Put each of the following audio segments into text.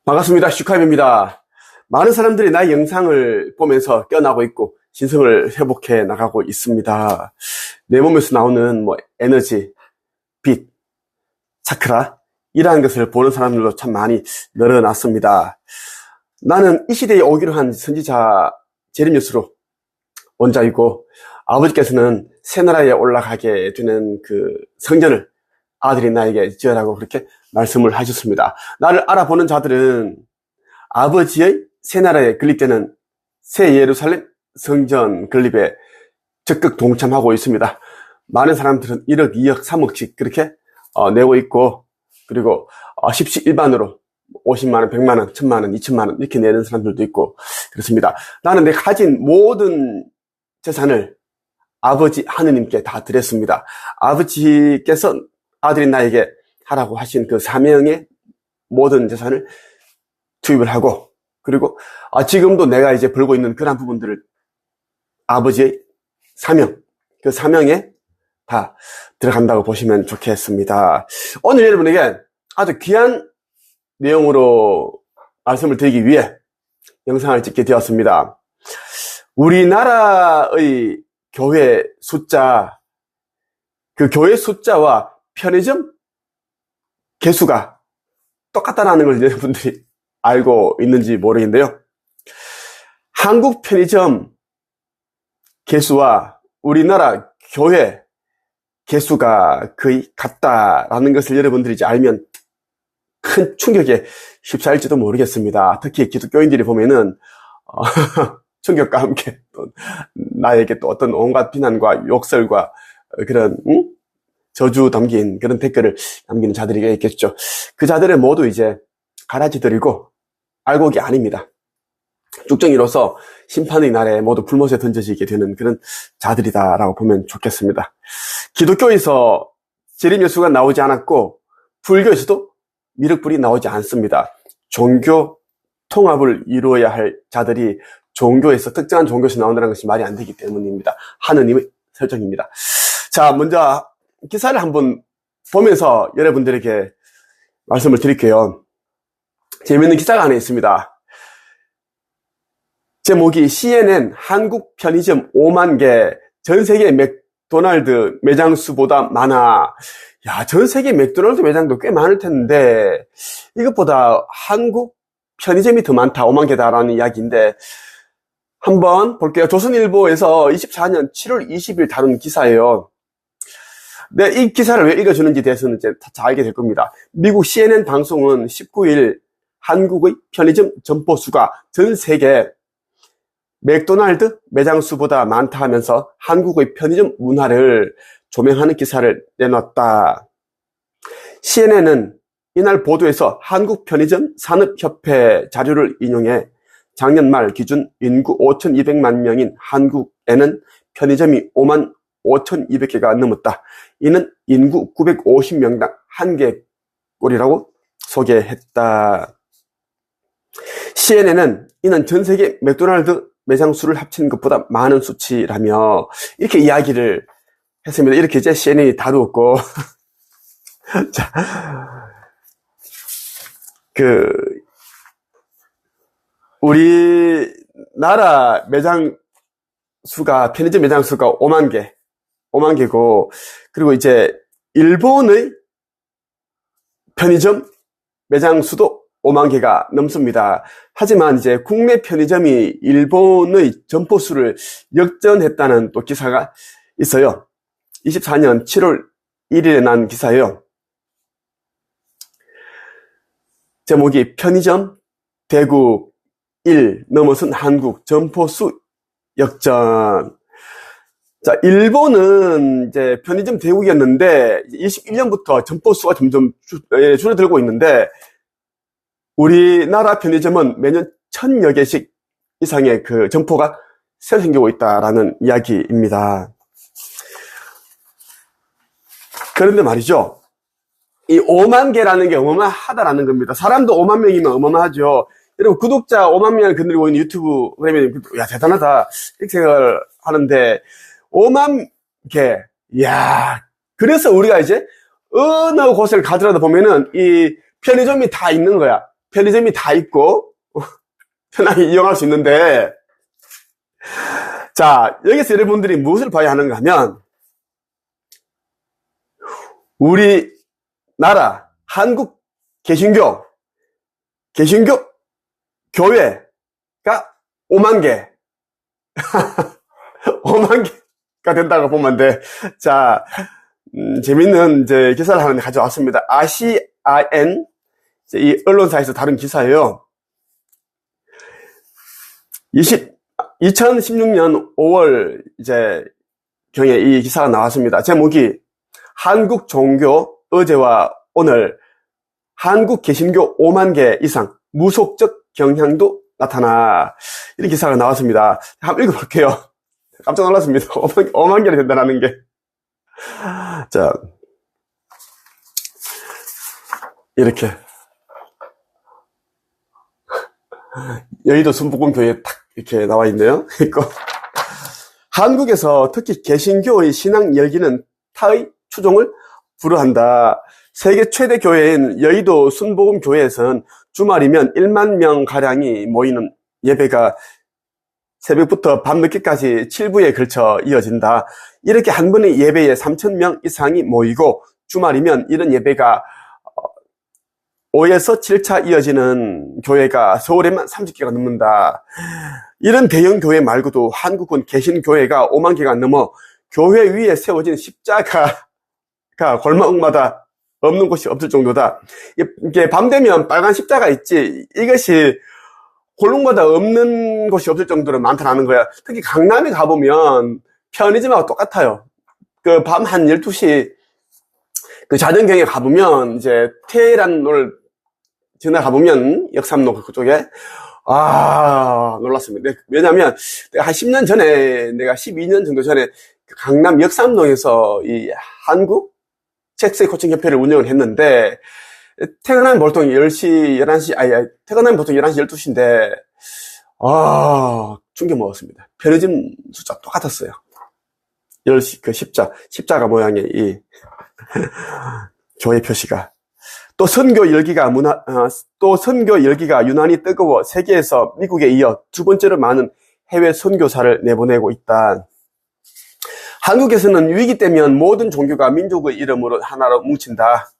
반갑습니다. 슈카입니다. 많은 사람들이 나의 영상을 보면서 깨어나고 있고 신성을 회복해 나가고 있습니다. 내 몸에서 나오는 에너지, 빛, 차크라 이러한 것을 보는 사람들도 참 많이 늘어났습니다. 나는 이 시대에 오기로 한 선지자 제르미야서로 원자이고, 아버지께서는 새나라에 올라가게 되는 그 성전을 아들이 나에게 지으라고 그렇게 말씀을 하셨습니다. 나를 알아보는 자들은 아버지의 새나라에 건립되는 새 예루살렘 성전 건립에 적극 동참하고 있습니다. 많은 사람들은 1억, 2억, 3억씩 그렇게 내고 있고, 그리고 십시일반으로 50만원, 100만원, 1000만원, 2000만원 이렇게 내는 사람들도 있고 그렇습니다. 나는 내 가진 모든 재산을 아버지 하느님께 다 드렸습니다. 아버지께서 아들이 나에게 하라고 하신 그 사명의 모든 재산을 투입을 하고, 그리고 지금도 내가 이제 벌고 있는 그런 부분들을 아버지의 사명, 그 사명에 다 들어간다고 보시면 좋겠습니다. 오늘 여러분에게 아주 귀한 내용으로 말씀을 드리기 위해 영상을 찍게 되었습니다. 우리나라의 교회 숫자, 그 교회 숫자와 편의점 개수가 똑같다는 걸 여러분들이 알고 있는지 모르겠는데요. 한국 편의점 개수와 우리나라 교회 개수가 거의 같다라는 것을 여러분들이 이제 알면 큰 충격에 휩싸일지도 모르겠습니다. 특히 기독교인들이 보면은 충격과 함께 또 나에게 또 어떤 온갖 비난과 욕설과 그런 저주 담긴 그런 댓글을 남기는 자들이 있겠죠. 그 자들을 모두 이제 가라지들이고 알곡이 아닙니다. 쭉정이로서 심판의 날에 모두 불못에 던져지게 되는 그런 자들이다라고 보면 좋겠습니다. 기독교에서 제르미야서가 나오지 않았고 불교에서도 미륵불이 나오지 않습니다. 종교 통합을 이루어야 할 자들이 종교에서 특정한 종교에서 나온다는 것이 말이 안 되기 때문입니다. 하느님의 설정입니다. 자, 먼저 기사를 한번 보면서 여러분들에게 말씀을 드릴게요. 재미있는 기사가 하나 있습니다. 제목이 CNN 한국 편의점 5만 개, 전 세계 맥도날드 매장 수보다 많아. 야, 전 세계 맥도날드 매장도 꽤 많을 텐데 이것보다 한국 편의점이 더 많다, 5만 개다라는 이야기인데 한번 볼게요. 조선일보에서 24년 7월 20일 다룬 기사예요. 네, 이 기사를 왜 읽어주는지 대해서는 이제 다 알게 될 겁니다. 미국 CNN 방송은 19일 한국의 편의점 점포 수가 전 세계 맥도날드 매장 수보다 많다 하면서 한국의 편의점 문화를 조명하는 기사를 내놨다. CNN은 이날 보도에서 한국 편의점 산업협회 자료를 인용해 작년 말 기준 인구 5,200만 명인 한국에는 편의점이 5만 5,200개가 넘었다. 이는 인구 950명당 1개꼴이라고 소개했다. CNN은 이는 전 세계 맥도날드 매장 수를 합친 것보다 많은 수치라며 이렇게 이야기를 했습니다. 이렇게 이제 CNN이 다루었고 자, 우리나라 매장 수가, 편의점 매장 수가 5만 개고, 그리고 이제 일본의 편의점 매장 수도 5만 개가 넘습니다. 하지만 이제 국내 편의점이 일본의 점포 수를 역전했다는 또 기사가 있어요. 24년 7월 1일에 난 기사예요. 제목이 편의점 대국 1 넘어선 한국 점포 수 역전. 자, 일본은 이제 편의점 대국이었는데 21년부터 점포 수가 점점 줄어들고 있는데 우리나라 편의점은 매년 1000여 개씩 이상의 그 점포가 새로 생기고 있다라는 이야기입니다. 그런데 말이죠, 이 5만 개라는 게 어마어마하다라는 겁니다. 사람도 5만 명이면 어마어마하죠. 여러분, 구독자 5만 명을 건드리고 있는 유튜브 그러면 야, 대단하다 이렇게 생각을 하는데 5만 개, 야, 그래서 우리가 이제 어느 곳을 가더라도 보면은 이 편의점이 다 있는 거야. 편의점이 다 있고 편하게 이용할 수 있는데, 자, 여기서 여러분들이 무엇을 봐야 하는가 하면, 우리나라 한국 개신교 교회가 5만 개 5만 개가 된다고 보면 돼. 자, 재밌는 이제 기사를 하나 가져왔습니다. 아시아N 이 언론사에서 다룬 기사예요. 2016년 5월 이제 경에 이 기사가 나왔습니다. 제목이 한국 종교 어제와 오늘 한국 개신교 5만 개 이상 무속적 경향도 나타나, 이런 기사가 나왔습니다. 한번 읽어볼게요. 깜짝 놀랐습니다. 5만 개나 된다는 게. 자, 이렇게 여의도 순복음교회에 딱 이렇게 나와 있네요. 한국에서 특히 개신교의 신앙 열기는 타의 추종을 불허한다. 세계 최대 교회인 여의도 순복음교회에서는 주말이면 1만 명가량이 모이는 예배가 새벽부터 밤늦게까지 7부에 걸쳐 이어진다. 이렇게 한 번의 예배에 3,000명 이상이 모이고 주말이면 이런 예배가 5에서 7차 이어지는 교회가 서울에만 30개가 넘는다. 이런 대형 교회 말고도 한국은 개신교회가 5만 개가 넘어 교회 위에 세워진 십자가가 골목마다 없는 곳이 없을 정도다. 이게 밤 되면 빨간 십자가 있지, 이것이 골목마다 없는 곳이 없을 정도로 많다는 거야. 특히 강남에 가보면 편의점하고 똑같아요. 그 밤 한 12시 그 자정경에 가보면 이제 테헤란로를 지나가보면 역삼로 그쪽에 놀랐습니다. 왜냐면 내가 한 10년 전에, 내가 12년 정도 전에 강남 역삼동에서 이 한국 잭스의 코칭 협회를 운영을 했는데, 퇴근하면 보통 10시, 11시, 퇴근하면 보통 11시, 12시인데, 충격 먹었습니다. 편의점 숫자 똑같았어요. 10시, 그 십자가 모양의 이, 교회 표시가. 또 선교 열기가 유난히 뜨거워 세계에서 미국에 이어 두 번째로 많은 해외 선교사를 내보내고 있다. 한국에서는 위기 때면 모든 종교가 민족의 이름으로 하나로 뭉친다.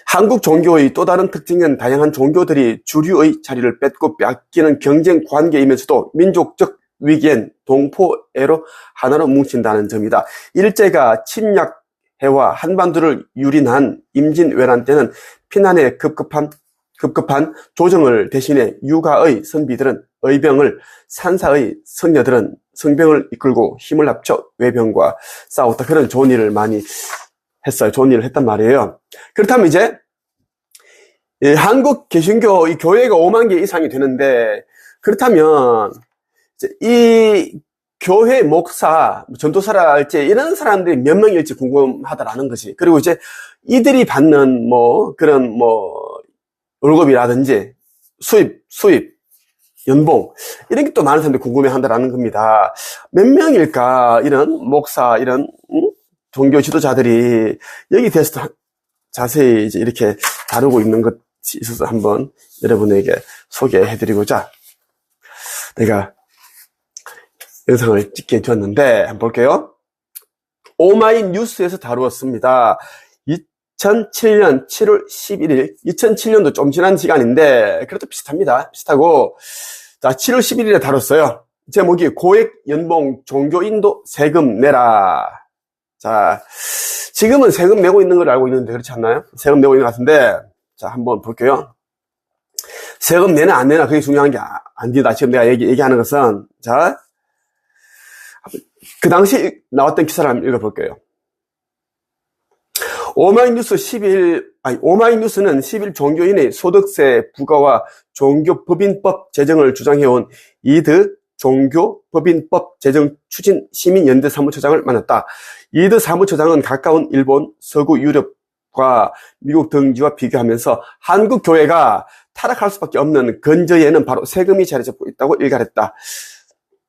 한국 종교의 또 다른 특징은 다양한 종교들이 주류의 자리를 뺏고 빼앗기는 경쟁 관계이면서도 민족적 위기엔 동포애로 하나로 뭉친다는 점이다. 일제가 침략해와 한반도를 유린한 임진왜란 때는 피난에 급급한 조정을 대신해 육아의 선비들은 의병을, 산사의 선녀들은 성병을 이끌고 힘을 합쳐 외병과 싸웠다. 그런 좋은 일을 많이 했어요. 좋은 일을 했단 말이에요. 그렇다면 이제 한국 개신교 이 교회가 5만 개 이상이 되는데, 그렇다면 이제 이 교회 목사, 전도사라 할지 이런 사람들이 몇 명일지 궁금하다라는 거지. 그리고 이제 이들이 받는 그런 월급이라든지 수입, 연봉, 이런 게 또 많은 사람들이 궁금해한다라는 겁니다. 몇 명일까? 이런 목사, 이런 종교 지도자들이 여기 대해서 자세히 이제 이렇게 다루고 있는 것이 있어서 한번 여러분에게 소개해드리고자 내가 영상을 찍게 되었는데, 한번 볼게요. 오마이뉴스에서 다루었습니다. 2007년 7월 11일, 2007년도 좀 지난 시간인데, 그래도 비슷합니다. 비슷하고, 자, 7월 11일에 다뤘어요. 제목이 고액 연봉 종교인도 세금 내라. 자, 지금은 세금 내고 있는 걸 알고 있는데, 그렇지 않나요? 세금 내고 있는 것 같은데, 자, 한번 볼게요. 세금 내나 안 내나 그게 중요한 게 아니다. 지금 내가 얘기하는 것은, 자, 그 당시 나왔던 기사를 한번 읽어볼게요. 오마이뉴스는 10일 종교인의 소득세 부과와 종교법인법 제정을 주장해온 이드 종교법인법 제정 추진 시민연대 사무처장을 만났다. 이드 사무처장은 가까운 일본, 서구 유럽과 미국 등지와 비교하면서 한국 교회가 타락할 수밖에 없는 근저에는 바로 세금이 자리 잡고 있다고 일갈했다.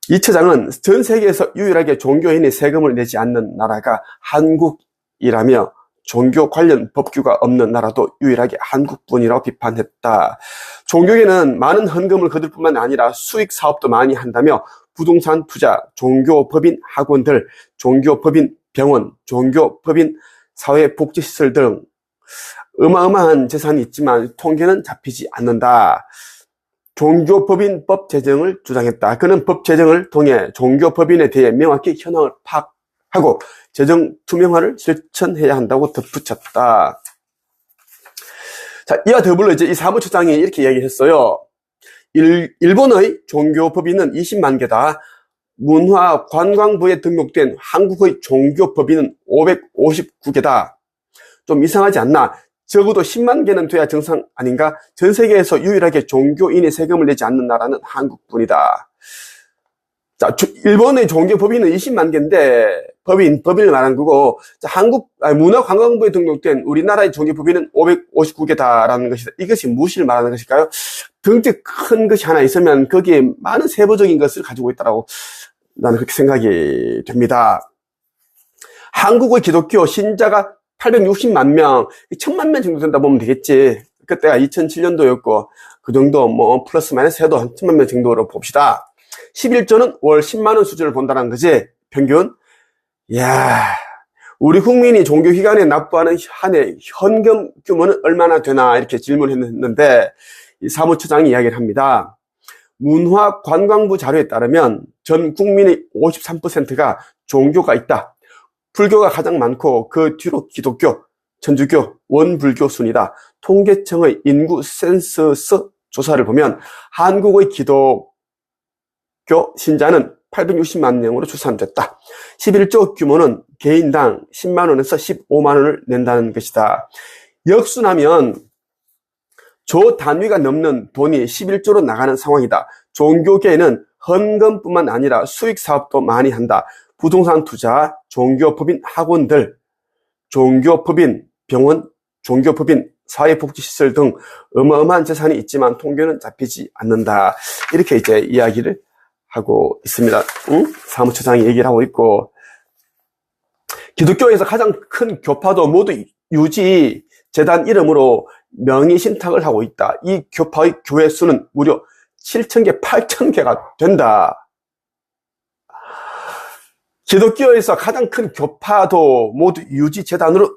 이 처장은 전 세계에서 유일하게 종교인이 세금을 내지 않는 나라가 한국이라며 종교 관련 법규가 없는 나라도 유일하게 한국뿐이라고 비판했다. 종교계는 많은 헌금을 거둘 뿐만 아니라 수익 사업도 많이 한다며 부동산 투자, 종교법인 학원들, 종교법인 병원, 종교법인 사회복지시설 등 어마어마한 재산이 있지만 통계는 잡히지 않는다. 종교법인법 제정을 주장했다. 그는 법 제정을 통해 종교법인에 대해 명확히 현황을 파악하고 재정 투명화를 실천해야 한다고 덧붙였다. 자, 이와 더불어 이제 이 사무처장이 이렇게 이야기했어요. 일본의 종교법인은 20만 개다. 문화관광부에 등록된 한국의 종교법인은 559개다. 좀 이상하지 않나? 적어도 10만 개는 돼야 정상 아닌가? 전 세계에서 유일하게 종교인이 세금을 내지 않는 나라는 한국뿐이다. 자, 일본의 종교법인은 20만 개인데 법인을 말한 거고, 자, 문화관광부에 등록된 우리나라의 종교법인은 559개다라는 것이다. 이것이 무엇을 말하는 것일까요? 덩치 큰 것이 하나 있으면 거기에 많은 세부적인 것을 가지고 있다라고 나는 그렇게 생각이 됩니다. 한국의 기독교 신자가 860만 명, 1000만 명 정도 된다 보면 되겠지. 그때가 2007년도였고, 그 정도 뭐 플러스 마이너스 해도 한 1000만 명 정도로 봅시다. 11조는 월 10만 원 수준을 본다는 거지, 평균. 이야, 우리 국민이 종교기관에 납부하는 한 해 현금 규모는 얼마나 되나 이렇게 질문했는데, 이 사무처장이 이야기를 합니다. 문화관광부 자료에 따르면 전 국민의 53%가 종교가 있다. 불교가 가장 많고 그 뒤로 기독교, 천주교, 원불교 순이다. 통계청의 인구 센서스 조사를 보면 한국의 기독교 신자는 860만 명으로 추산됐다. 11조 규모는 개인당 10만 원에서 15만 원을 낸다는 것이다. 역순하면 조 단위가 넘는 돈이 11조로 나가는 상황이다. 종교계에는 헌금뿐만 아니라 수익 사업도 많이 한다. 부동산 투자, 종교법인 학원들, 종교법인 병원, 종교법인 사회복지시설 등 어마어마한 재산이 있지만 통계는 잡히지 않는다. 이렇게 이제 이야기를 하고 있습니다. 사무처장이 얘기를 하고 있고, 기독교에서 가장 큰 교파도 모두 유지 재단 이름으로 명의 신탁을 하고 있다. 이 교파의 교회 수는 무려 7,000개, 8,000개가 된다. 기독교에서 가장 큰 교파도 모두 유지재단으로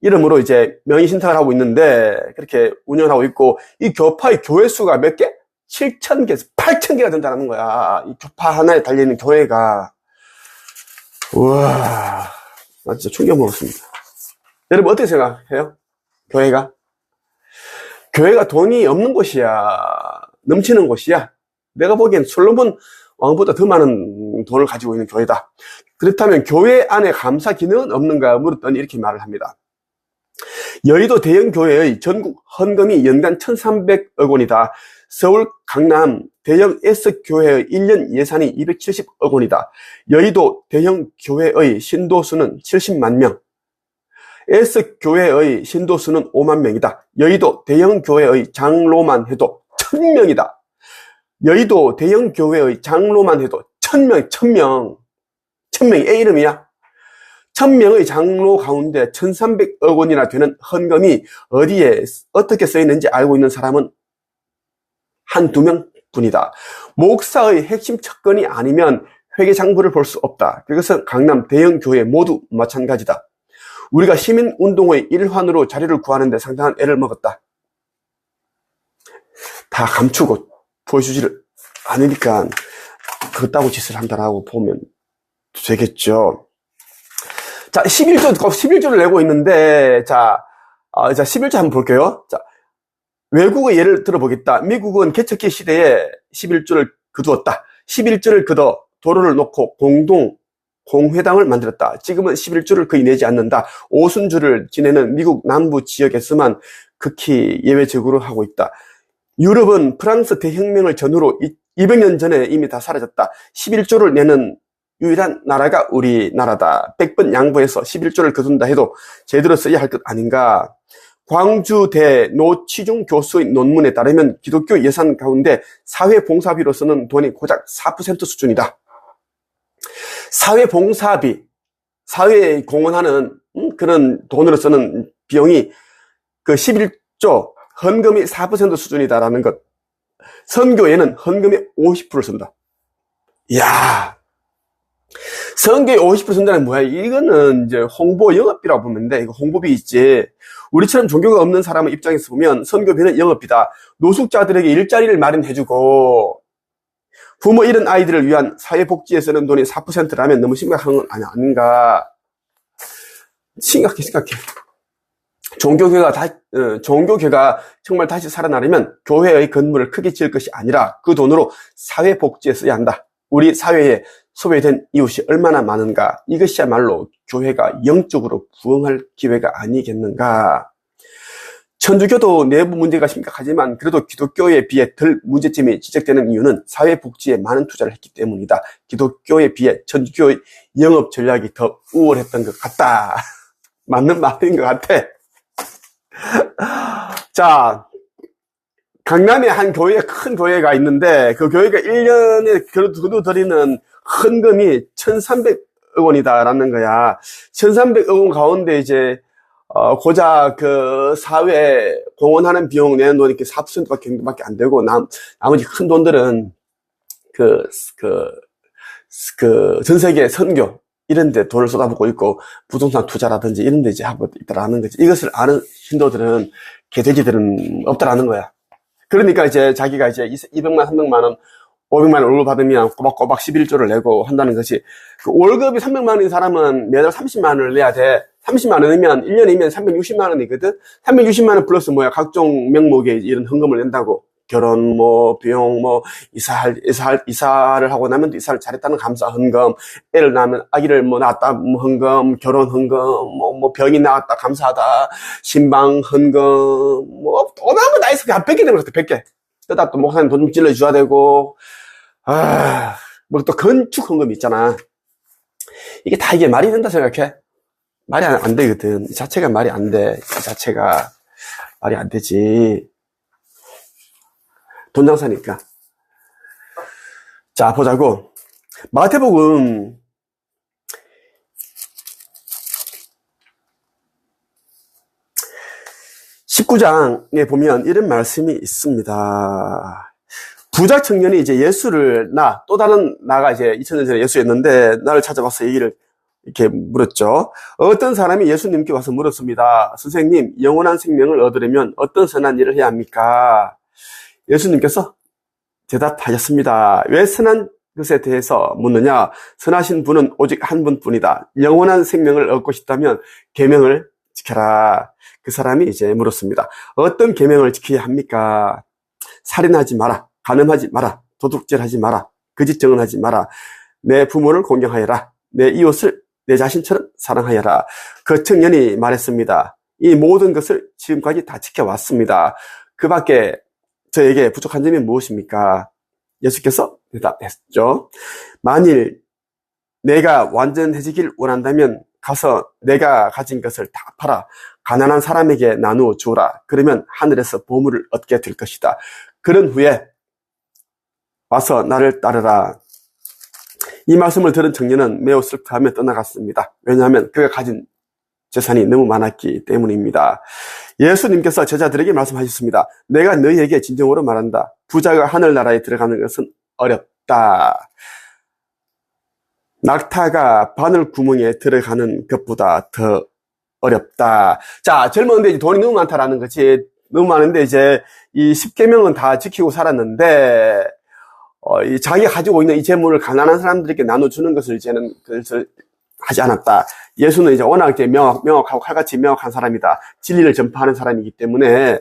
이름으로 이제 명의신탁을 하고 있는데, 그렇게 운영을 하고 있고, 이 교파의 교회 수가 몇 개? 7,000개, 8,000개가 된다는 거야. 이 교파 하나에 달려있는 교회가. 우와, 나 진짜 충격 먹었습니다. 여러분 어떻게 생각해요? 교회가 돈이 없는 곳이야? 넘치는 곳이야? 내가 보기엔 솔로몬 왕보다 더 많은 돈을 가지고 있는 교회다. 그렇다면 교회 안에 감사 기능은 없는가 물었더니 이렇게 말을 합니다. 여의도 대형 교회의 전국 헌금이 연간 1,300억 원이다. 서울 강남 대형 S교회의 1년 예산이 270억 원이다. 여의도 대형 교회의 신도수는 70만 명. S교회의 신도수는 5만 명이다. 여의도 대형 교회의 장로만 해도 1,000명이다. 여의도 대형 교회의 장로만 해도 1,000명이 애 이름이야. 1,000명의 장로 가운데 1,300억 원이나 되는 헌금이 어디에 어떻게 쓰이는지 알고 있는 사람은 한두 명뿐이다. 목사의 핵심 척건이 아니면 회계장부를 볼 수 없다. 그것은 강남 대형 교회 모두 마찬가지다. 우리가 시민운동의 일환으로 자료를 구하는 데 상당한 애를 먹었다. 다 감추고 보여주지를 않으니까 그따구 짓을 한다라고 보면 되겠죠. 자, 11조를 내고 있는데, 자, 11조 한번 볼게요. 자, 외국의 예를 들어보겠다. 미국은 개척기 시대에 11조를 거두었다. 11조를 거둬 도로를 놓고 공회당을 만들었다. 지금은 11조를 거의 내지 않는다. 오순절을 지내는 미국 남부 지역에서만 극히 예외적으로 하고 있다. 유럽은 프랑스 대혁명을 전후로 200년 전에 이미 다 사라졌다. 11조를 내는 유일한 나라가 우리나라다. 100번 양보해서 11조를 거둔다 해도 제대로 써야 할 것 아닌가. 광주대 노치중 교수의 논문에 따르면 기독교 예산 가운데 사회봉사비로 쓰는 돈이 고작 4% 수준이다. 사회봉사비, 사회에 공헌하는 그런 돈으로 쓰는 비용이 그 11조, 헌금이 4% 수준이다라는 것. 선교에는 헌금이 50%를 쓴다. 이야, 선교의 50% 쓴다는 뭐야? 이거는 이제 홍보 영업비라고 보면 돼. 이거 홍보비 있지. 우리처럼 종교가 없는 사람의 입장에서 보면 선교비는 영업비다. 노숙자들에게 일자리를 마련해주고, 부모 잃은 아이들을 위한 사회복지에 쓰는 돈이 4%라면 너무 심각한 건 아닌가. 심각해. 종교계가 정말 다시 살아나려면 교회의 건물을 크게 지을 것이 아니라 그 돈으로 사회복지에 써야 한다. 우리 사회에 소외된 이웃이 얼마나 많은가. 이것이야말로 교회가 영적으로 부흥할 기회가 아니겠는가. 천주교도 내부 문제가 심각하지만 그래도 기독교에 비해 덜 문제점이 지적되는 이유는 사회복지에 많은 투자를 했기 때문이다. 기독교에 비해 천주교의 영업 전략이 더 우월했던 것 같다. 맞는 말인 것 같아. 자, 강남에 한 큰 교회가 있는데 그 교회가 1년에 그래도 드리는 헌금이 1,300억 원이다라는 거야. 1,300억 원 가운데 이제 고작 그 사회 공헌하는 비용 내는 돈이 4%밖에 안 되고 나머지 큰 돈들은 전 세계 선교 이런 데 돈을 쏟아붓고 있고 부동산 투자라든지 이런 데 이제 하고 있다라는 거지. 이것을 아는 신도들은 개돼지들은 없다라는 거야. 그러니까 이제 자기가 이제 200만, 300만 원, 500만 원 월급 받으면 꼬박꼬박 11조를 내고 한다는 것이, 그 월급이 300만 원인 사람은 매달 30만 원을 내야 돼. 30만 원이면 1년이면 360만 원이거든. 360만 원 플러스 뭐야, 각종 명목에 이런 헌금을 낸다고. 결혼, 비용, 이사를 하고 나면 또 이사를 잘했다는 감사 헌금, 애를 낳으면 아기를 낳았다, 헌금, 결혼 헌금, 병이 나왔다, 감사하다, 신방 헌금, 또 나온 다 있어. 한 100개 되는 것 같아, 100개. 그러다 또 목사님 돈 좀 찔러줘야 되고, 또 건축 헌금 있잖아. 이게 말이 된다 생각해? 말이 안 되거든. 이 자체가 말이 안 돼. 이 자체가 말이 안 되지. 돈 장사니까. 자, 보자고. 마태복음 19장에 보면 이런 말씀이 있습니다. 부자 청년이 이제 예수를 또 다른 나가 이제 2000년 전에 예수였는데 나를 찾아와서 얘기를 이렇게 물었죠. 어떤 사람이 예수님께 와서 물었습니다. 선생님, 영원한 생명을 얻으려면 어떤 선한 일을 해야 합니까? 예수님께서 대답하셨습니다. 왜 선한 것에 대해서 묻느냐? 선하신 분은 오직 한 분뿐이다. 영원한 생명을 얻고 싶다면 계명을 지켜라. 그 사람이 이제 물었습니다. 어떤 계명을 지켜야 합니까? 살인하지 마라. 간음하지 마라. 도둑질하지 마라. 거짓 증언하지 마라. 내 부모를 공경하여라. 내 이웃을 내 자신처럼 사랑하여라. 그 청년이 말했습니다. 이 모든 것을 지금까지 다 지켜왔습니다. 그 밖에 저에게 부족한 점이 무엇입니까? 예수께서 대답했죠. 만일 내가 완전해지길 원한다면 가서 내가 가진 것을 다 팔아 가난한 사람에게 나누어 주어라. 그러면 하늘에서 보물을 얻게 될 것이다. 그런 후에 와서 나를 따르라. 이 말씀을 들은 청년은 매우 슬퍼하며 떠나갔습니다. 왜냐하면 그가 가진 재산이 너무 많았기 때문입니다. 예수님께서 제자들에게 말씀하셨습니다. 내가 너희에게 진정으로 말한다. 부자가 하늘나라에 들어가는 것은 어렵다. 낙타가 바늘 구멍에 들어가는 것보다 더 어렵다. 자, 젊은데 이제 돈이 너무 많다라는 거지. 너무 많은데 이제 이 10계명은 다 지키고 살았는데 자기가 가지고 있는 이 재물을 가난한 사람들에게 나눠주는 것을 이제는 그것을 하지 않았다. 예수는 이제 워낙 이제 명확하고 칼같이 명확한 사람이다. 진리를 전파하는 사람이기 때문에,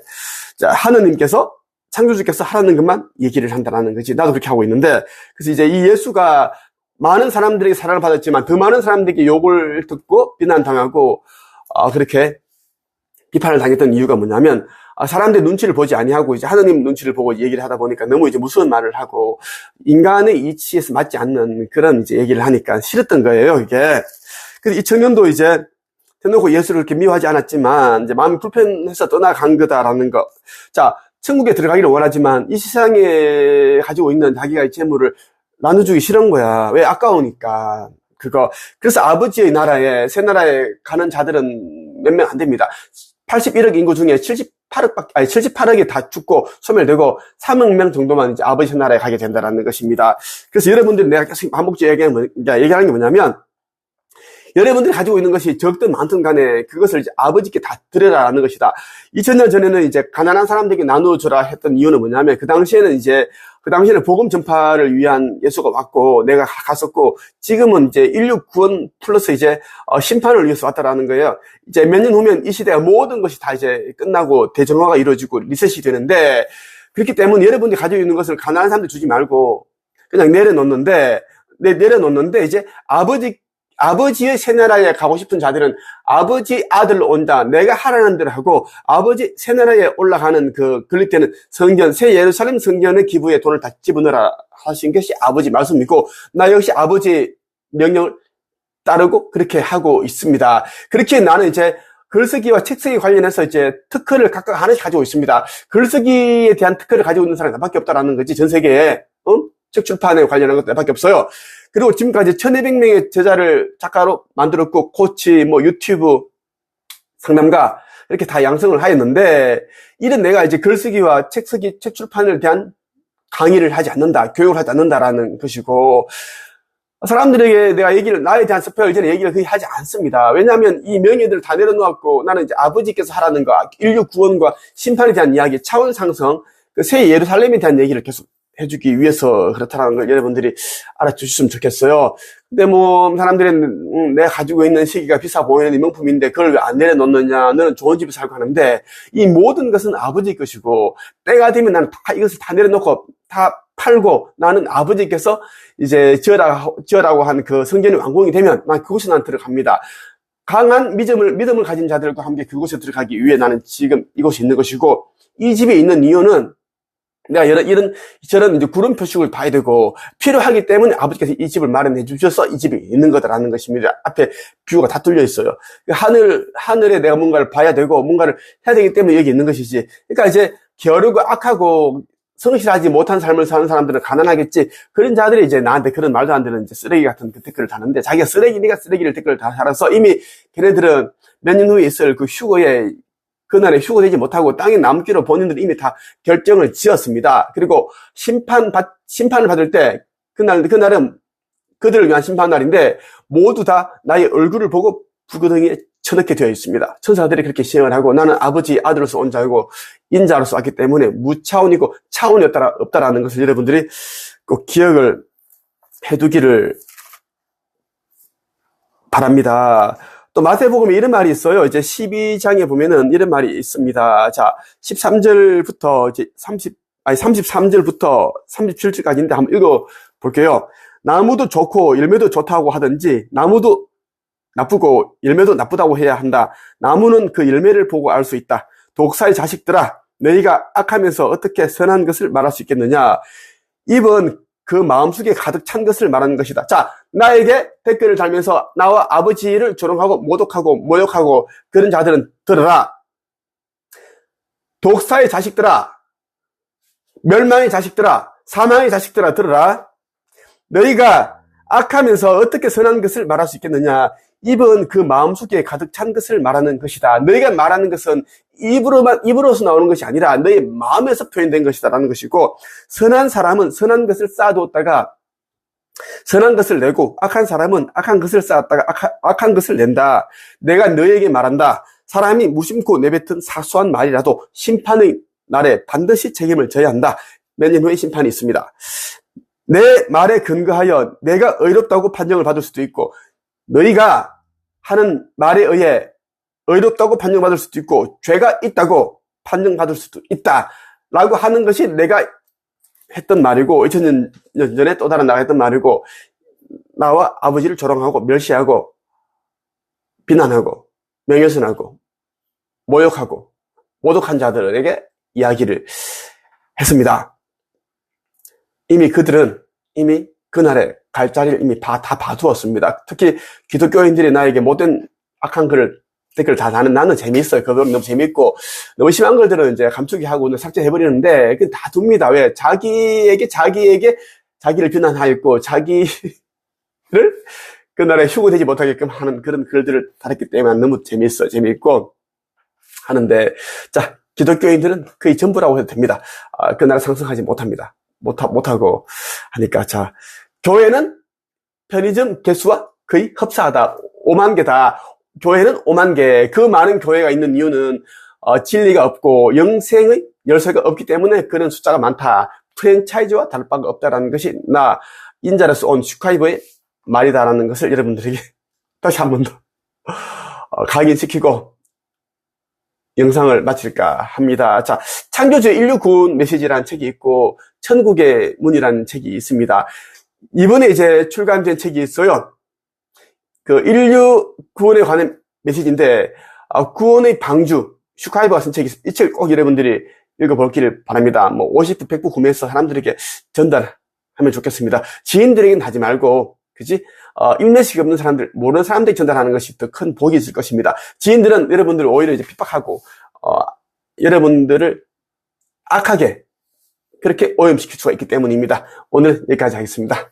자, 하느님께서, 창조주께서 하라는 것만 얘기를 한다는 거지. 나도 그렇게 하고 있는데, 그래서 이제 이 예수가 많은 사람들에게 사랑을 받았지만 더 많은 사람들에게 욕을 듣고 비난당하고, 그렇게 비판을 당했던 이유가 뭐냐면, 사람들의 눈치를 보지 아니하고 이제 하느님 눈치를 보고 얘기를 하다 보니까 너무 이제 무서운 말을 하고 인간의 이치에서 맞지 않는 그런 이제 얘기를 하니까 싫었던 거예요, 이게. 그래서 이 청년도 이제 대놓고 예수를 이렇게 미워하지 않았지만 이제 마음이 불편해서 떠나간 거다라는 거. 자, 천국에 들어가기를 원하지만 이 세상에 가지고 있는 자기가 이 재물을 나눠주기 싫은 거야. 왜? 아까우니까. 그래서 아버지의 나라에, 새 나라에 가는 자들은 몇 명 안 됩니다. 81억 인구 중에 78억이 다 죽고 소멸되고 3억 명 정도만 이제 아버지 나라에 가게 된다는 것입니다. 그래서 여러분들이 내가 계속 반복적으로 얘기하는 게 뭐냐면, 여러분들이 가지고 있는 것이 적든 많든 간에 그것을 이제 아버지께 다 드려라라는 것이다. 2000년 전에는 이제 가난한 사람들에게 나누어주라 했던 이유는 뭐냐면, 그 당시에는 복음 전파를 위한 예수가 왔고, 내가 갔었고, 지금은 이제 인류 구원 플러스 이제, 심판을 위해서 왔다라는 거예요. 이제 몇 년 후면 이 시대의 모든 것이 다 이제 끝나고 대정화가 이루어지고 리셋이 되는데, 그렇기 때문에 여러분들이 가지고 있는 것을 가난한 사람들 주지 말고, 그냥 내려놓는데, 이제 아버지의 새 나라에 가고 싶은 자들은 아버지 아들로 온다. 내가 하라는 대로 하고 아버지 새 나라에 올라가는 그럴 때는 성전, 새 예루살렘 성전의 기부에 돈을 다 집어넣어라 하신 것이 아버지 말씀이고, 나 역시 아버지 명령을 따르고 그렇게 하고 있습니다. 그렇게 나는 이제 글쓰기와 책쓰기 관련해서 이제 특허를 각각 하나씩 가지고 있습니다. 글쓰기에 대한 특허를 가지고 있는 사람이 나밖에 없다라는 거지, 전 세계에. 책 출판에 관련한 것도 나밖에 없어요. 그리고 지금까지 1200명의 제자를 작가로 만들었고, 코치, 유튜브 상담가, 이렇게 다 양성을 하였는데, 이런 내가 이제 글쓰기와 책쓰기, 책 출판에 대한 강의를 하지 않는다, 교육을 하지 않는다라는 것이고, 사람들에게 내가 나에 대한 스페어 이전에 얘기를 거의 하지 않습니다. 왜냐하면 이 명예들을 다 내려놓았고, 나는 이제 아버지께서 하라는 거, 인류 구원과 심판에 대한 이야기, 차원 상승, 새 예루살렘에 대한 얘기를 계속 해주기 위해서 그렇다는 걸 여러분들이 알아주셨으면 좋겠어요. 근데 사람들이 내가 가지고 있는 시기가 비싸 보이는 명품인데 그걸 왜 안 내려놓느냐, 너는 좋은 집에 살고 하는데, 이 모든 것은 아버지 것이고, 때가 되면 나는 다 이것을 다 내려놓고 다 팔고, 나는 아버지께서 이제 지으라고 한 그 성전이 완공이 되면 난 그곳에 난 들어갑니다. 강한 믿음을 가진 자들과 함께 그곳에 들어가기 위해 나는 지금 이곳에 있는 것이고, 이 집에 있는 이유는 내가 저런 이제 구름 표식을 봐야 되고, 필요하기 때문에 아버지께서 이 집을 마련해 주셔서 이 집이 있는 거다라는 것입니다. 앞에 뷰가 다 뚫려 있어요. 하늘에 내가 뭔가를 봐야 되고, 뭔가를 해야 되기 때문에 여기 있는 것이지. 그러니까 이제 게으르고 악하고 성실하지 못한 삶을 사는 사람들은 가난하겠지. 그런 자들이 이제 나한테 그런 말도 안 되는 이제 쓰레기 같은 그 댓글을 다는데, 자기가 네가 쓰레기를 댓글을 다 달아서 이미 걔네들은 몇 년 후에 있을 그 휴거에, 그날에 휴거되지 못하고 땅에 남기로 본인들이 이미 다 결정을 지었습니다. 그리고 심판을 받을 때, 그날은 그들을 위한 심판날인데, 모두 다 나의 얼굴을 보고 부거덩이에 쳐넣게 되어 있습니다. 천사들이 그렇게 시행을 하고, 나는 아버지 아들로서 온 자이고 인자로서 왔기 때문에 무차원이고 차원이 없다라는 것을 여러분들이 꼭 기억을 해두기를 바랍니다. 또 마태복음에 이런 말이 있어요. 이제 12장에 보면은 이런 말이 있습니다. 자, 13절부터 이제 33절부터 37절까지인데 한번 읽어 볼게요. 나무도 좋고 열매도 좋다고 하든지, 나무도 나쁘고 열매도 나쁘다고 해야 한다. 나무는 그 열매를 보고 알 수 있다. 독사의 자식들아, 너희가 악하면서 어떻게 선한 것을 말할 수 있겠느냐. 입은 그 마음속에 가득 찬 것을 말하는 것이다. 자, 나에게 댓글을 달면서 나와 아버지를 조롱하고 모독하고 모욕하고 그런 자들은 들어라. 독사의 자식들아, 멸망의 자식들아, 사망의 자식들아, 들어라. 너희가 악하면서 어떻게 선한 것을 말할 수 있겠느냐. 입은 그 마음속에 가득 찬 것을 말하는 것이다. 너희가 말하는 것은 입으로서 나오는 것이 아니라 너희 마음에서 표현된 것이다 라는 것이고, 선한 사람은 선한 것을 쌓아두었다가 선한 것을 내고, 악한 사람은 악한 것을 쌓았다가 악한 것을 낸다. 내가 너희에게 말한다. 사람이 무심코 내뱉은 사소한 말이라도 심판의 날에 반드시 책임을 져야 한다. 몇 년 후에 심판이 있습니다. 내 말에 근거하여 내가 의롭다고 판정을 받을 수도 있고, 너희가 하는 말에 의해 의롭다고 판정받을 수도 있고, 죄가 있다고 판정받을 수도 있다 라고 하는 것이 내가 했던 말이고, 2000년 전에 또 다른 나가 했던 말이고, 나와 아버지를 조롱하고 멸시하고 비난하고 명예훼손하고 모욕하고 모독한 자들에게 이야기를 했습니다. 이미 그들은 이미 그날에 갈 자리를 이미 다 봐두었습니다. 특히 기독교인들이 나에게 못된 악한 글을 댓글 다 다는, 나는 재미있어요. 그거 너무 재밌고, 너무 심한 것들은 이제 감추기 하고 삭제해버리는데, 그건 다 둡니다. 왜? 자기를 비난하였고, 자기를 그날에 휴고되지 못하게끔 하는 그런 글들을 달았기 때문에 너무 재미있고 하는데, 자, 기독교인들은 거의 전부라고 해도 됩니다. 그날 상승하지 못합니다. 못하고 하니까, 자, 교회는 편의점 개수와 거의 흡사하다. 5만 개다. 교회는 5만 개. 그 많은 교회가 있는 이유는 진리가 없고 영생의 열쇠가 없기 때문에 그런 숫자가 많다. 프랜차이즈와 다를 바가 없다라는 것이 나 인자로서 온 슈카이버의 말이다라는 것을 여러분들에게 다시 한 번 더 각인시키고 영상을 마칠까 합니다. 자, 창조주의 인류 구원 메시지라는 책이 있고 천국의 문이라는 책이 있습니다. 이번에 이제 출간된 책이 있어요. 그 인류 구원에 관한 메시지인데 구원의 방주 슈카이버가 쓴 책이 있어요. 이 책 꼭 여러분들이 읽어보기를 바랍니다. 뭐 50부 100부 구매해서 사람들에게 전달하면 좋겠습니다. 지인들에게는 하지 말고 그지? 인내심이 없는 사람들, 모르는 사람들이 전달하는 것이 더 큰 복이 있을 것입니다. 지인들은 여러분들을 오히려 이제 핍박하고 여러분들을 악하게 그렇게 오염시킬 수가 있기 때문입니다. 오늘 여기까지 하겠습니다.